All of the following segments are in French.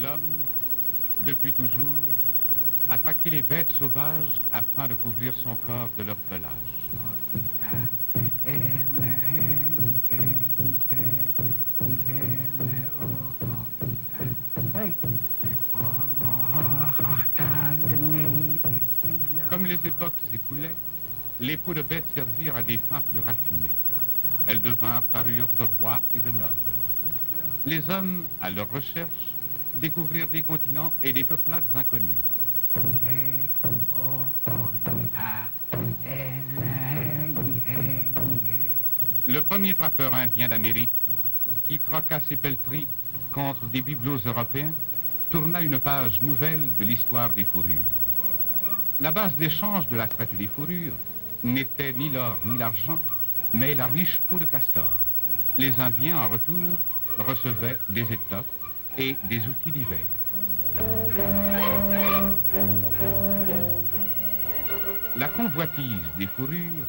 L'homme, depuis toujours, a traqué les bêtes sauvages afin de couvrir son corps de leur pelage. Comme les époques s'écoulaient, les peaux de bêtes servirent à des fins plus raffinées. Elles devinrent parures de rois et de nobles. Les hommes, à leur recherche, découvrirent des continents et des peuplades inconnus. Le premier trappeur indien d'Amérique, qui troqua ses pelleteries contre des bibelots européens, tourna une page nouvelle de l'histoire des fourrures. La base d'échange de la traite des fourrures n'était ni l'or ni l'argent, mais la riche peau de castor. Les Indiens, en retour, recevaient des étoffes et des outils divers. La convoitise des fourrures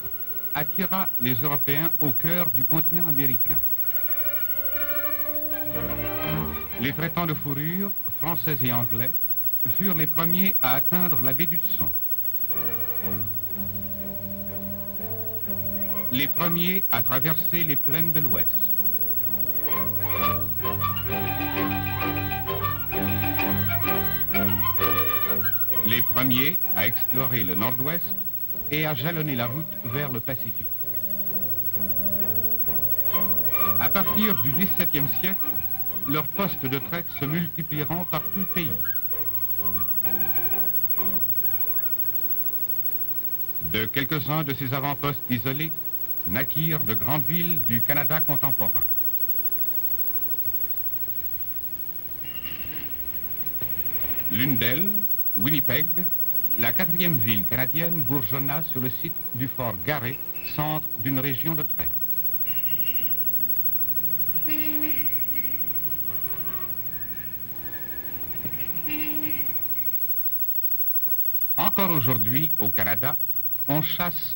attira les Européens au cœur du continent américain. Les traitants de fourrures, français et anglais, furent les premiers à atteindre la baie d'Hudson. Les premiers à traverser les plaines de l'Ouest. Les premiers à explorer le Nord-Ouest et à jalonner la route vers le Pacifique. À partir du XVIIe siècle, leurs postes de traite se multiplieront par tout le pays. De quelques-uns de ces avant-postes isolés naquirent de grandes villes du Canada contemporain. L'une d'elles, Winnipeg, la quatrième ville canadienne, bourgeonna sur le site du fort Garry, centre d'une région de traite. Encore aujourd'hui, au Canada, on chasse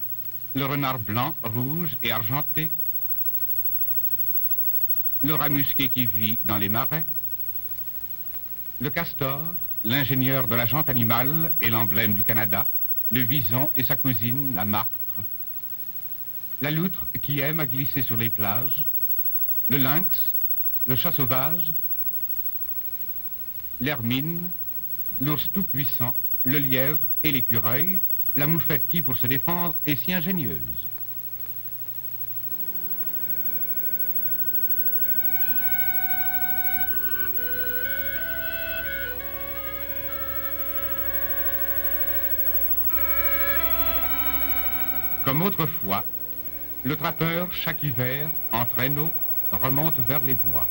le renard blanc, rouge et argenté, le rat musqué qui vit dans les marais, le castor, l'ingénieur de la jante animale et l'emblème du Canada, le vison et sa cousine, la martre, la loutre qui aime à glisser sur les plages, le lynx, le chat sauvage, l'hermine, l'ours tout puissant, le lièvre et l'écureuil, la moufette qui, pour se défendre, est si ingénieuse. Comme autrefois, le trappeur, chaque hiver, en traîneau, remonte vers les bois.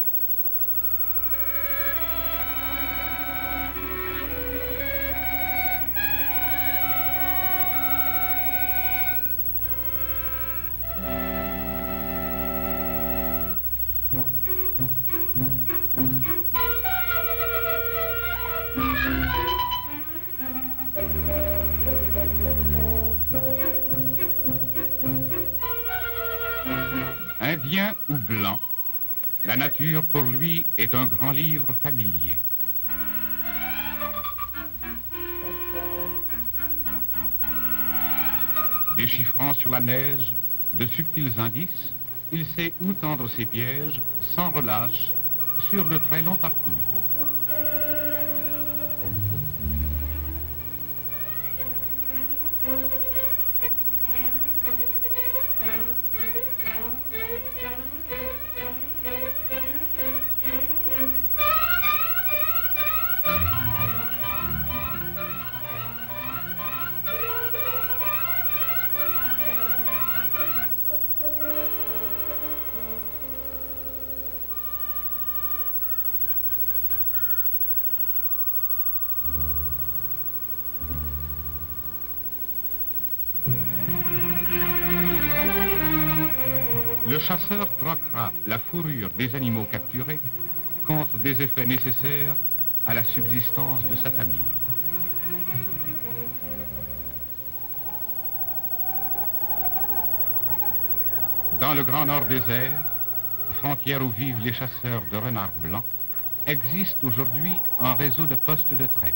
Indien ou blanc, la nature pour lui est un grand livre familier. Déchiffrant sur la neige de subtils indices, il sait où tendre ses pièges sans relâche sur de très longs parcours. Le chasseur troquera la fourrure des animaux capturés contre des effets nécessaires à la subsistance de sa famille. Dans le grand nord désert, frontière où vivent les chasseurs de renards blancs, existe aujourd'hui un réseau de postes de traite.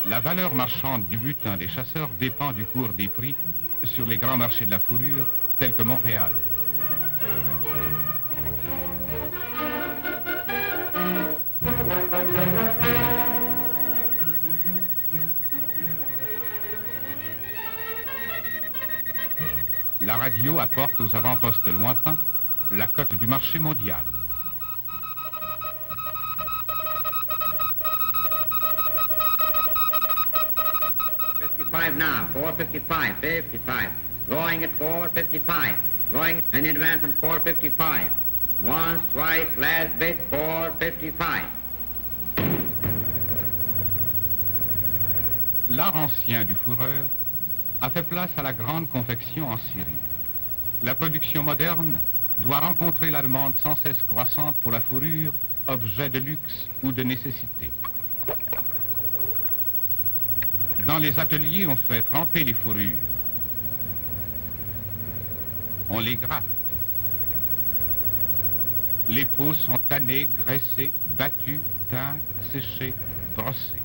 La valeur marchande du butin des chasseurs dépend du cours des prix sur les grands marchés de la fourrure tels que Montréal. La radio apporte aux avant-postes lointains la cote du marché mondial. Now, 455, 55, going at 455, going in advance on 455, once, twice, last bit, 455. L'art ancien du fourreur a fait place à la grande confection en Syrie. La production moderne doit rencontrer la demande sans cesse croissante pour la fourrure, objet de luxe ou de nécessité. Dans les ateliers, on fait tremper les fourrures. On les gratte. Les peaux sont tannées, graissées, battues, teintes, séchées, brossées.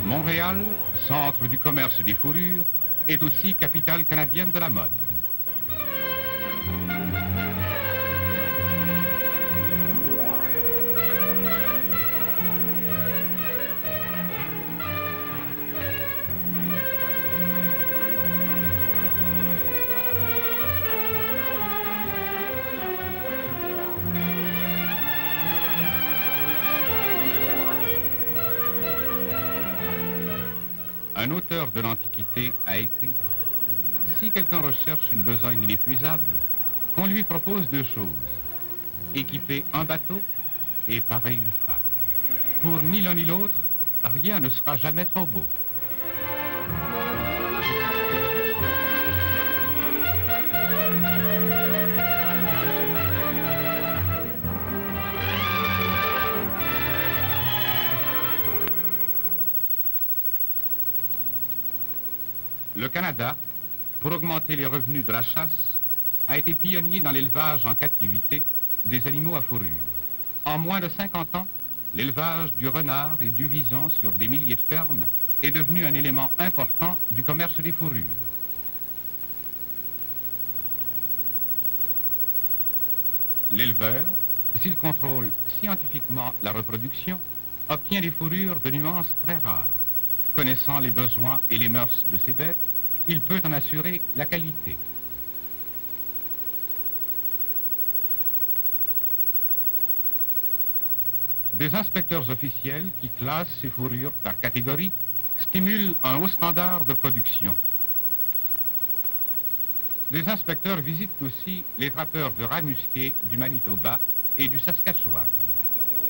Montréal, centre du commerce des fourrures, est aussi capitale canadienne de la mode. Un auteur de l'Antiquité a écrit « Si quelqu'un recherche une besogne inépuisable, qu'on lui propose deux choses, équiper un bateau et parer une femme. Pour ni l'un ni l'autre, rien ne sera jamais trop beau. » Le Canada, pour augmenter les revenus de la chasse, a été pionnier dans l'élevage en captivité des animaux à fourrure. En moins de 50 ans, l'élevage du renard et du vison sur des milliers de fermes est devenu un élément important du commerce des fourrures. L'éleveur, s'il contrôle scientifiquement la reproduction, obtient des fourrures de nuances très rares. Connaissant les besoins et les mœurs de ses bêtes, il peut en assurer la qualité. Des inspecteurs officiels qui classent ces fourrures par catégorie stimulent un haut standard de production. Les inspecteurs visitent aussi les trappeurs de rats musqués du Manitoba et du Saskatchewan.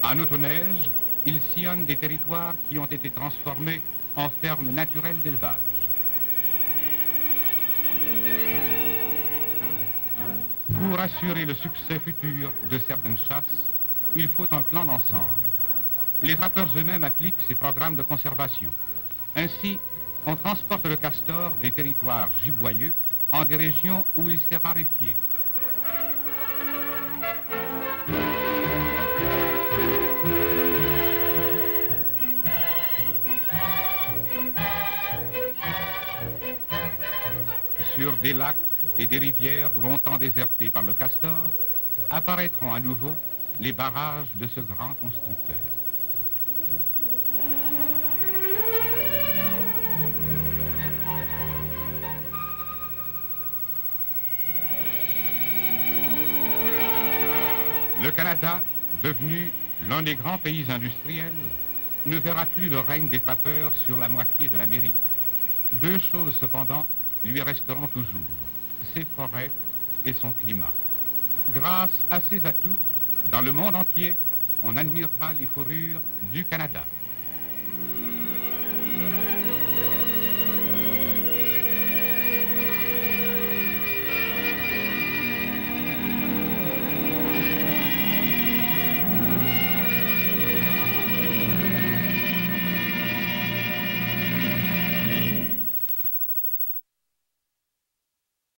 En automneige, ils sillonnent des territoires qui ont été transformés en fermes naturelles d'élevage. Pour assurer le succès futur de certaines chasses, il faut un plan d'ensemble. Les trappeurs eux-mêmes appliquent ces programmes de conservation. Ainsi, on transporte le castor des territoires giboyeux en des régions où il s'est raréfié. Sur des lacs et des rivières longtemps désertées par le castor, apparaîtront à nouveau les barrages de ce grand constructeur. Le Canada, devenu l'un des grands pays industriels, ne verra plus le règne des trappeurs sur la moitié de l'Amérique. Deux choses cependant lui resteront toujours, ses forêts et son climat. Grâce à ces atouts, dans le monde entier, on admirera les fourrures du Canada.